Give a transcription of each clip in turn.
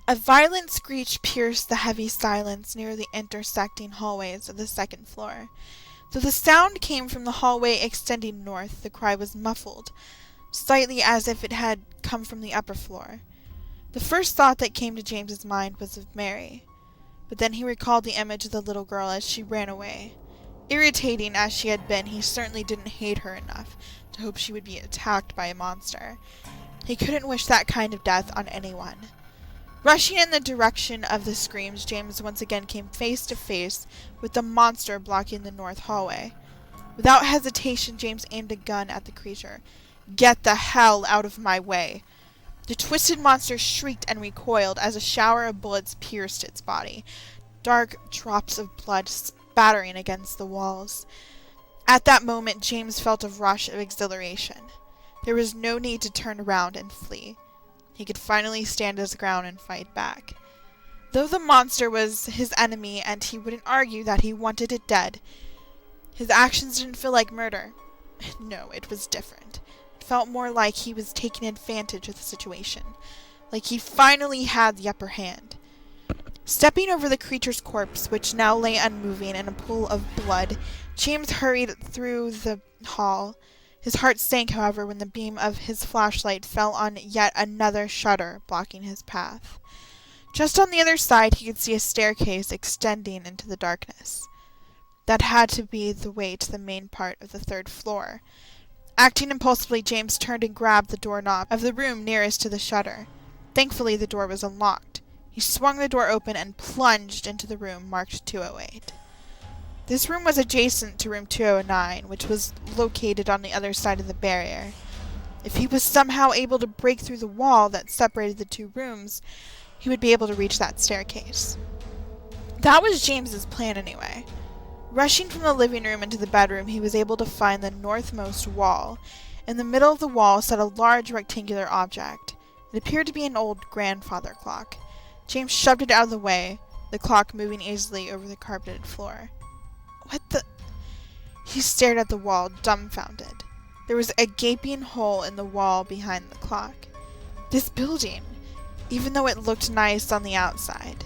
A violent screech pierced the heavy silence near the intersecting hallways of the second floor. Though the sound came from the hallway extending north, the cry was muffled, slightly as if it had come from the upper floor. The first thought that came to James's mind was of Mary, but then he recalled the image of the little girl as she ran away. Irritating as she had been, he certainly didn't hate her enough to hope she would be attacked by a monster. He couldn't wish that kind of death on anyone. Rushing in the direction of the screams, James once again came face to face with the monster blocking the north hallway. Without hesitation, James aimed a gun at the creature. "Get the hell out of my way!" The twisted monster shrieked and recoiled as a shower of bullets pierced its body, dark drops of blood spattering against the walls. At that moment, James felt a rush of exhilaration. There was no need to turn around and flee. He could finally stand his ground and fight back. Though the monster was his enemy and he wouldn't argue that he wanted it dead, his actions didn't feel like murder. No, it was different. It felt more like he was taking advantage of the situation, like he finally had the upper hand. Stepping over the creature's corpse, which now lay unmoving in a pool of blood, James hurried through the hall. His heart sank, however, when the beam of his flashlight fell on yet another shutter blocking his path. Just on the other side, he could see a staircase extending into the darkness. That had to be the way to the main part of the third floor. Acting impulsively, James turned and grabbed the doorknob of the room nearest to the shutter. Thankfully, the door was unlocked. He swung the door open and plunged into the room marked 208. This room was adjacent to room 209, which was located on the other side of the barrier. If he was somehow able to break through the wall that separated the two rooms, he would be able to reach that staircase. That was James's plan anyway. Rushing from the living room into the bedroom, he was able to find the northmost wall. In the middle of the wall sat a large rectangular object. It appeared to be an old grandfather clock. James shoved it out of the way, the clock moving easily over the carpeted floor. What the? He stared at the wall, dumbfounded. There was a gaping hole in the wall behind the clock. This building, even though it looked nice on the outside,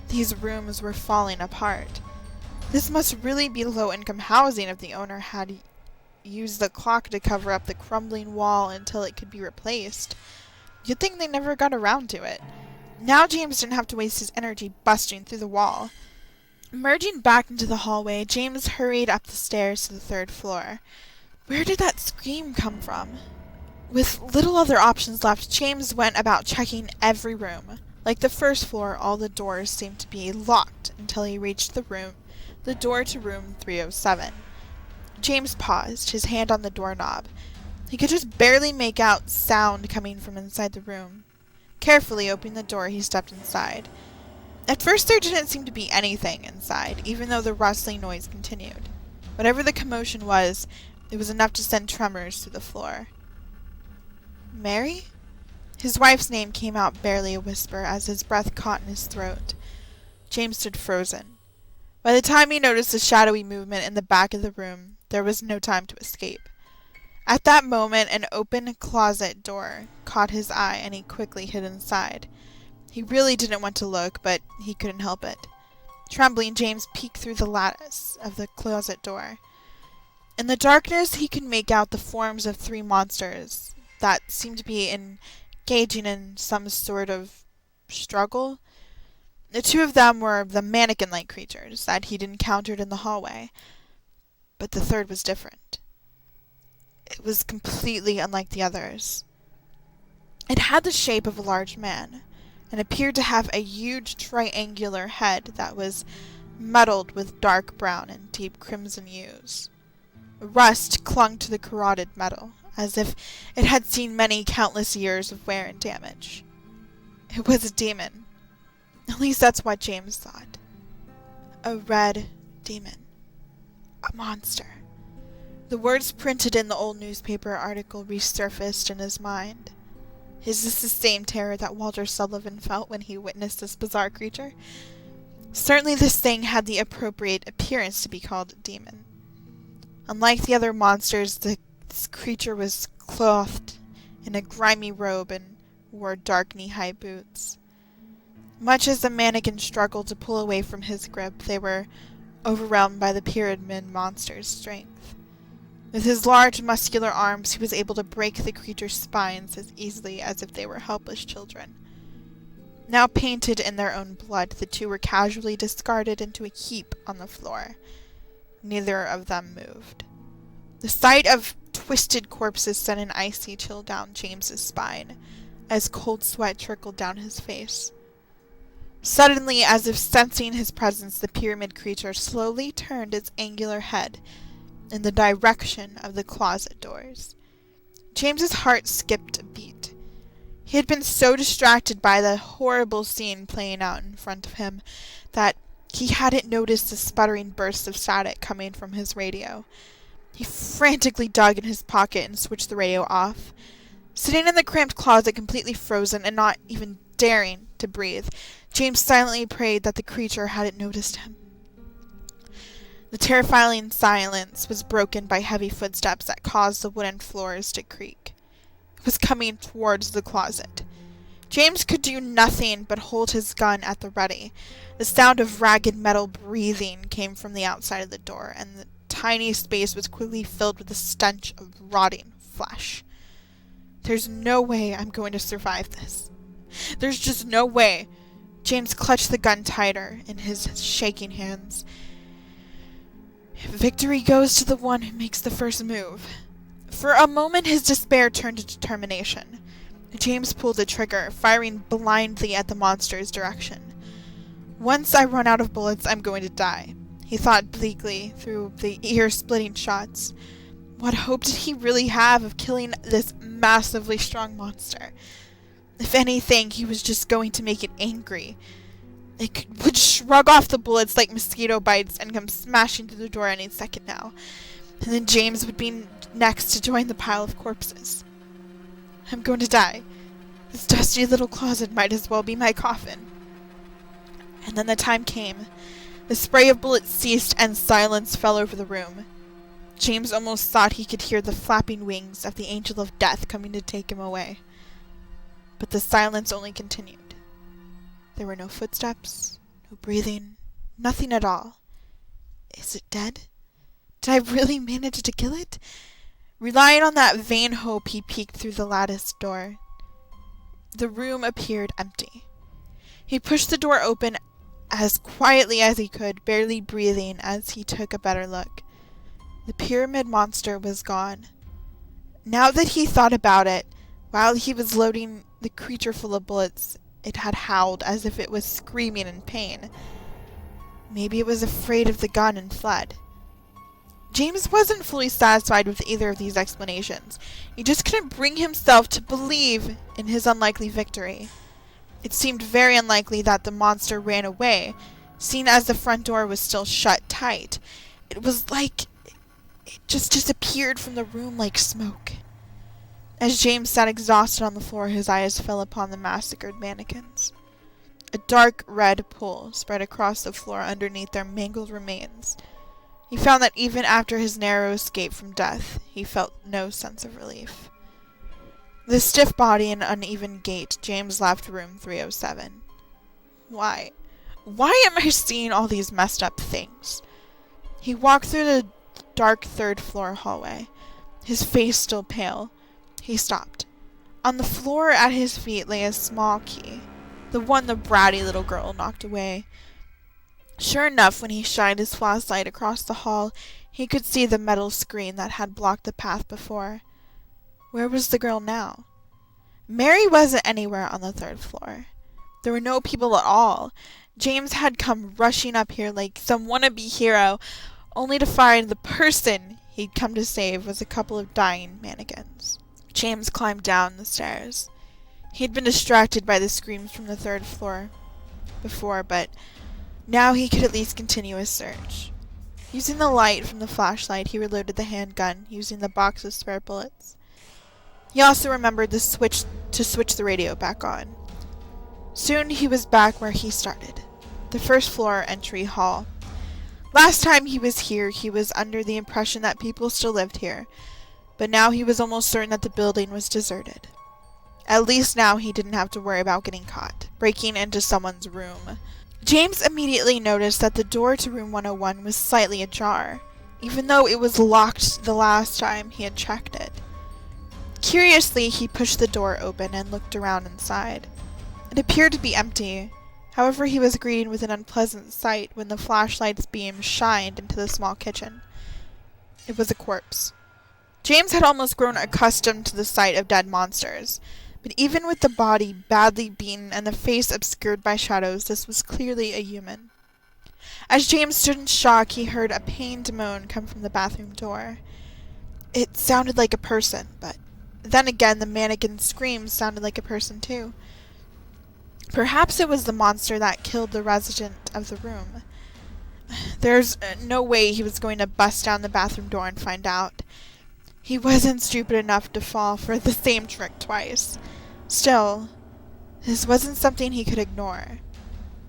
these rooms were falling apart. This must really be low-income housing if the owner had used the clock to cover up the crumbling wall until it could be replaced. You'd think they never got around to it. Now James didn't have to waste his energy busting through the wall. Emerging back into the hallway, James hurried up the stairs to the third floor. Where did that scream come from? With little other options left, James went about checking every room. Like the first floor, all the doors seemed to be locked until he reached the door to room 307. James paused, his hand on the doorknob. He could just barely make out sound coming from inside the room. Carefully opening the door, he stepped inside. At first there didn't seem to be anything inside, even though the rustling noise continued. Whatever the commotion was, it was enough to send tremors through the floor. Mary? His wife's name came out barely a whisper as his breath caught in his throat. James stood frozen. By the time he noticed the shadowy movement in the back of the room, there was no time to escape. At that moment, an open closet door caught his eye and he quickly hid inside. He really didn't want to look, but he couldn't help it. Trembling, James peeked through the lattice of the closet door. In the darkness, he could make out the forms of three monsters that seemed to be engaging in some sort of struggle. The two of them were the mannequin-like creatures that he'd encountered in the hallway, but the third was different. It was completely unlike the others. It had the shape of a large man, and appeared to have a huge triangular head that was mottled with dark brown and deep crimson hues. Rust clung to the corroded metal, as if it had seen many countless years of wear and damage. It was a demon. At least that's what James thought. A red demon. A monster. The words printed in the old newspaper article resurfaced in his mind. Is this the same terror that Walter Sullivan felt when he witnessed this bizarre creature? Certainly this thing had the appropriate appearance to be called a demon. Unlike the other monsters, this creature was clothed in a grimy robe and wore dark knee-high boots. Much as the mannequin struggled to pull away from his grip, they were overwhelmed by the pyramid monster's strength. With his large, muscular arms, he was able to break the creature's spines as easily as if they were helpless children. Now painted in their own blood, the two were casually discarded into a heap on the floor. Neither of them moved. The sight of twisted corpses sent an icy chill down James's spine, as cold sweat trickled down his face. Suddenly, as if sensing his presence, the pyramid creature slowly turned its angular head in the direction of the closet doors. James's heart skipped a beat. He had been so distracted by the horrible scene playing out in front of him that he hadn't noticed the sputtering bursts of static coming from his radio. He frantically dug in his pocket and switched the radio off. Sitting in the cramped closet, completely frozen and not even daring to breathe, James silently prayed that the creature hadn't noticed him. The terrifying silence was broken by heavy footsteps that caused the wooden floors to creak. It was coming towards the closet. James could do nothing but hold his gun at the ready. The sound of ragged metal breathing came from the outside of the door, and the tiny space was quickly filled with the stench of rotting flesh. There's no way I'm going to survive this. There's just no way. James clutched the gun tighter in his shaking hands. Victory goes to the one who makes the first move. For a moment, his despair turned to determination. James pulled the trigger, firing blindly at the monster's direction. Once I run out of bullets, I'm going to die, he thought bleakly through the ear-splitting shots. What hope did he really have of killing this massively strong monster? If anything, he was just going to make it angry. It would shrug off the bullets like mosquito bites and come smashing through the door any second now. And then James would be next to join the pile of corpses. I'm going to die. This dusty little closet might as well be my coffin. And then the time came. The spray of bullets ceased and silence fell over the room. James almost thought he could hear the flapping wings of the angel of death coming to take him away. But the silence only continued. There were no footsteps, no breathing, nothing at all. Is it dead? Did I really manage to kill it? Relying on that vain hope, he peeked through the latticed door. The room appeared empty. He pushed the door open as quietly as he could, barely breathing as he took a better look. The pyramid monster was gone. Now that he thought about it, while he was loading the creature full of bullets, it had howled as if it was screaming in pain. Maybe it was afraid of the gun and fled. James wasn't fully satisfied with either of these explanations. He just couldn't bring himself to believe in his unlikely victory. It seemed very unlikely that the monster ran away, seeing as the front door was still shut tight. It was like it just disappeared from the room like smoke. As James sat exhausted on the floor, his eyes fell upon the massacred mannequins. A dark red pool spread across the floor underneath their mangled remains. He found that even after his narrow escape from death, he felt no sense of relief. With a stiff body and uneven gait, James left room 307. Why? Why am I seeing all these messed up things? He walked through the dark third-floor hallway, his face still pale. He stopped. On the floor at his feet lay a small key, the one the bratty little girl knocked away. Sure enough, when he shined his flashlight across the hall, he could see the metal screen that had blocked the path before. Where was the girl now? Mary wasn't anywhere on the third floor. There were no people at all. James had come rushing up here like some wannabe hero, only to find the person he'd come to save was a couple of dying mannequins. James climbed down the stairs. He had been distracted by the screams from the third floor before, but now he could at least continue his search. Using the light from the flashlight, he reloaded the handgun, using the box of spare bullets. He also remembered to switch the radio back on. Soon he was back where he started, the first floor entry hall. Last time he was here, he was under the impression that people still lived here, but now he was almost certain that the building was deserted. At least now he didn't have to worry about getting caught. breaking into someone's room. James immediately noticed that the door to room 101 was slightly ajar, even though it was locked the last time he had checked it. Curiously, he pushed the door open and looked around inside. It appeared to be empty. However, he was greeted with an unpleasant sight when the flashlight's beam shined into the small kitchen. It was a corpse. James had almost grown accustomed to the sight of dead monsters, but even with the body badly beaten and the face obscured by shadows, this was clearly a human. As James stood in shock, he heard a pained moan come from the bathroom door. It sounded like a person, but then again the mannequin's screams sounded like a person too. Perhaps it was the monster that killed the resident of the room. There's no way he was going to bust down the bathroom door and find out. He wasn't stupid enough to fall for the same trick twice. Still, this wasn't something he could ignore.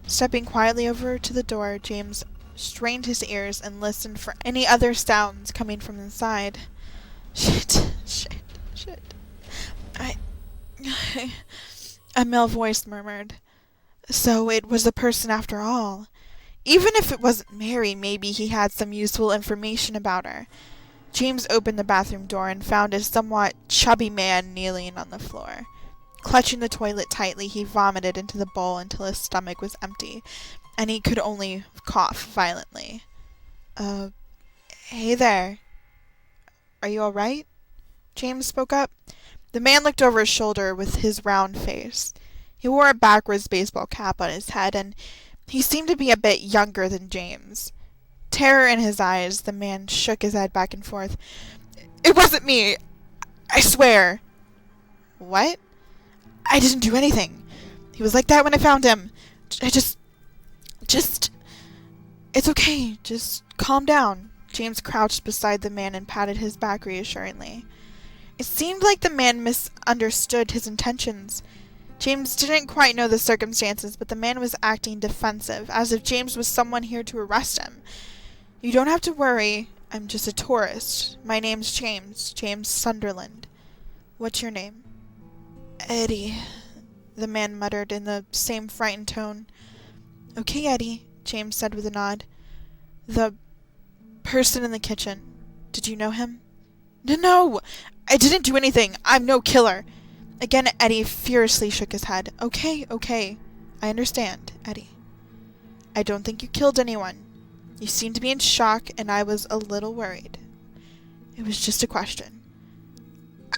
Stepping quietly over to the door, James strained his ears and listened for any other sounds coming from inside. Shit. A male voice murmured. So it was a person after all. Even if it wasn't Mary, maybe he had some useful information about her. James opened the bathroom door and found a somewhat chubby man kneeling on the floor. Clutching the toilet tightly, he vomited into the bowl until his stomach was empty, and he could only cough violently. Hey there. Are you all right? James spoke up. The man looked over his shoulder with his round face. He wore a backwards baseball cap on his head, and he seemed to be a bit younger than James. Terror in his eyes, the man shook his head back and forth. It wasn't me. I swear. What? I didn't do anything. He was like that when I found him. It's okay. Just calm down. James crouched beside the man and patted his back reassuringly. It seemed like the man misunderstood his intentions. James didn't quite know the circumstances, but the man was acting defensive, as if James was someone here to arrest him. You don't have to worry. I'm just a tourist. My name's James Sunderland. What's your name? Eddie, the man muttered in the same frightened tone. Okay, Eddie, James said with a nod. The person in the kitchen. Did you know him? No! I didn't do anything. I'm no killer. Again, Eddie furiously shook his head. Okay. I understand, Eddie. I don't think you killed anyone. You seemed to be in shock, and I was a little worried. It was just a question.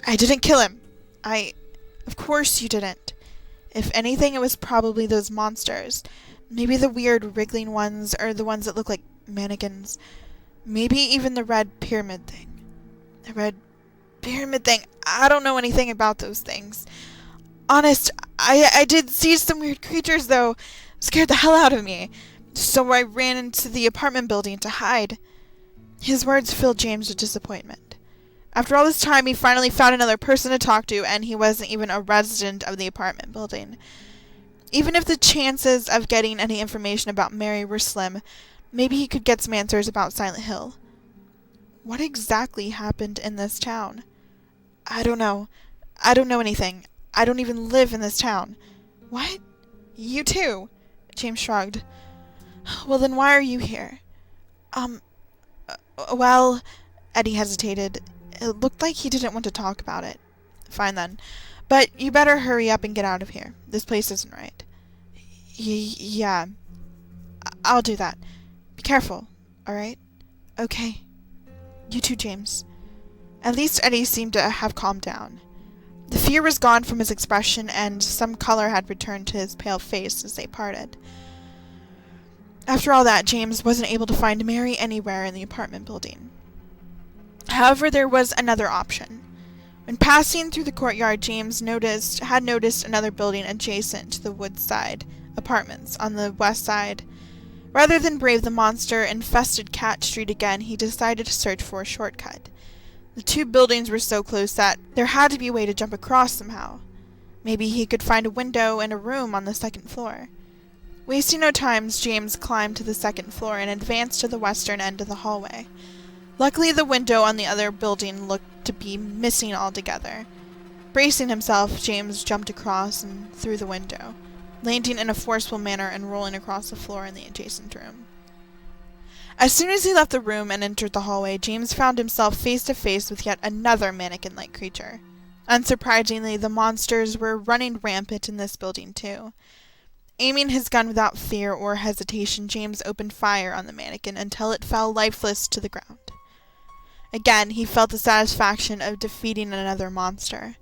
I didn't kill him. Of course you didn't. If anything, it was probably those monsters. Maybe the weird wriggling ones, or the ones that look like mannequins. Maybe even the red pyramid thing. The red pyramid thing. I don't know anything about those things. Honest, I did see some weird creatures, though. Scared the hell out of me. So I ran into the apartment building to hide. His words filled James with disappointment. After all this time, he finally found another person to talk to, and he wasn't even a resident of the apartment building. Even if the chances of getting any information about Mary were slim, maybe he could get some answers about Silent Hill. What exactly happened in this town? I don't know. I don't know anything. I don't even live in this town. What? You too? James shrugged. Well, then why are you here? Well, Eddie hesitated. It looked like he didn't want to talk about it. Fine then. But you better hurry up and get out of here. This place isn't right. Yeah. I'll do that. Be careful, alright? Okay. You too, James. At least Eddie seemed to have calmed down. The fear was gone from his expression, and some color had returned to his pale face as they parted. After all that, James wasn't able to find Mary anywhere in the apartment building. However, there was another option. When passing through the courtyard, James had noticed another building adjacent to the Woodside apartments on the west side. Rather than brave the monster-infested Cat Street again, he decided to search for a shortcut. The two buildings were so close that there had to be a way to jump across somehow. Maybe he could find a window in a room on the second floor. Wasting no time, James climbed to the second floor and advanced to the western end of the hallway. Luckily, the window on the other building looked to be missing altogether. Bracing himself, James jumped across and through the window. landing in a forceful manner and rolling across the floor in the adjacent room. As soon as he left the room and entered the hallway, James found himself face to face with yet another mannequin-like creature. Unsurprisingly, the monsters were running rampant in this building too. Aiming his gun without fear or hesitation, James opened fire on the mannequin until it fell lifeless to the ground. Again, he felt the satisfaction of defeating another monster.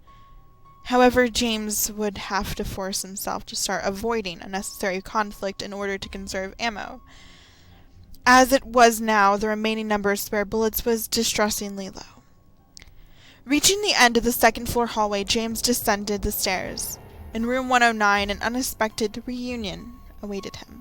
However, James would have to force himself to start avoiding unnecessary conflict in order to conserve ammo. As it was now, the remaining number of spare bullets was distressingly low. Reaching the end of the second-floor hallway, James descended the stairs. In room 109, an unexpected reunion awaited him.